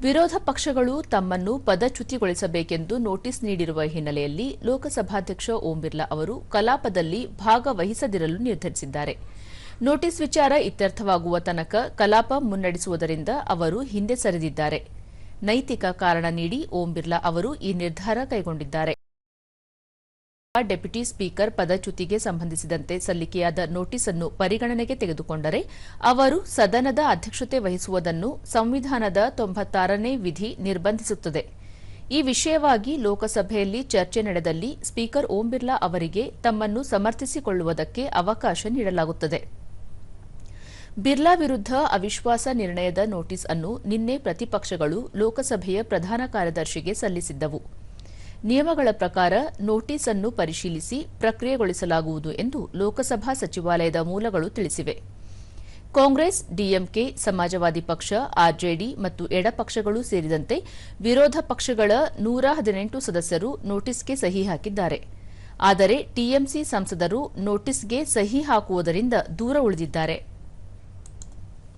ವಿರೋಧ ಪಕ್ಷಗಳು ತಮ್ಮನ್ನು ಪದಚ್ಯುತಿಗೊಳಿಸಬೇಕೆಂದು ನೋಟಿಸ್ ನೀಡಿರುವ ಹಿನ್ನೆಲೆಯಲ್ಲಿ ಲೋಕಸಭಾಧ್ಯಕ್ಷ ಓಂ ಬಿರ್ಲಾ ಅವರು ಕಲಾಪದಲ್ಲಿ ಭಾಗವಹಿಸದಿರಲು ನಿರ್ಧರಿಸಿದ್ದಾರೆ. ನೋಟಿಸ್ ವಿಚಾರ ಇತ್ಯರ್ಥವಾಗುವ ತನಕ ಕಲಾಪ ಮುನ್ನಡೆಸುವುದರಿಂದ ಅವರು ಹಿಂದೆ ಸರಿದಿದ್ದಾರೆ. ನೈತಿಕ ಕಾರಣ ನೀಡಿ ಓಂ ಬಿರ್ಲಾ ಅವರು ಈ ನಿರ್ಧಾರ ಕೈಗೊಂಡಿದ್ದಾರೆ. ಡೆಪ್ಯೂಟಿ ಸ್ಪೀಕರ್ ಪದಚ್ಯುತಿಗೆ ಸಂಬಂಧಿಸಿದಂತೆ ಸಲ್ಲಿಕೆಯಾದ ನೋಟಿಸ್ ಅನ್ನು ಪರಿಗಣನೆಗೆ ತೆಗೆದುಕೊಂಡರೆ ಅವರು ಸದನದ ಅಧ್ಯಕ್ಷತೆ ವಹಿಸುವುದನ್ನು ಸಂವಿಧಾನದ 96ನೇ ವಿಧಿ ನಿರ್ಬಂಧಿಸುತ್ತದೆ. ಈ ವಿಷಯವಾಗಿ ಲೋಕಸಭೆಯಲ್ಲಿ ಚರ್ಚೆ ನಡೆದಲ್ಲಿ ಸ್ಪೀಕರ್ ಓಂ ಬಿರ್ಲಾ ಅವರಿಗೆ ತಮ್ಮನ್ನು ಸಮರ್ಥಿಸಿಕೊಳ್ಳುವುದಕ್ಕೆ ಅವಕಾಶ ನೀಡಲಾಗುತ್ತದೆ. ಬಿರ್ಲಾ ವಿರುದ್ಧ ಅವಿಶ್ವಾಸ ನಿರ್ಣಯದ ನೋಟಿಸ್ ಅನ್ನು ನಿನ್ನೆ ಪ್ರತಿಪಕ್ಷಗಳು ಲೋಕಸಭೆಯ ಪ್ರಧಾನ ಕಾರ್ಯದರ್ಶಿಗೆ ಸಲ್ಲಿಸಿದ್ದವು. ನಿಯಮಗಳ ಪ್ರಕಾರ ನೋಟಿಸ್ ಅನ್ನು ಪರಿಶೀಲಿಸಿ ಪ್ರಕ್ರಿಯೆಗೊಳಿಸಲಾಗುವುದು ಎಂದು ಲೋಕಸಭಾ ಸಚಿವಾಲಯದ ಮೂಲಗಳು ತಿಳಿಸಿವೆ. ಕಾಂಗ್ರೆಸ್, ಡಿಎಂಕೆ, ಸಮಾಜವಾದಿ ಪಕ್ಷ, ಆರ್ಜೆಡಿ ಮತ್ತು ಎಡಪಕ್ಷಗಳು ಸೇರಿದಂತೆ ವಿರೋಧ ಪಕ್ಷಗಳ 118 ಸದಸ್ಯರು ನೋಟಿಸ್ಗೆ ಸಹಿ ಹಾಕಿದ್ದಾರೆ. ಆದರೆ ಟಿಎಂಸಿ ಸಂಸದರು ನೋಟಿಸ್ಗೆ ಸಹಿ ಹಾಕುವುದರಿಂದ ದೂರ ಉಳಿದಿದ್ದಾರೆ.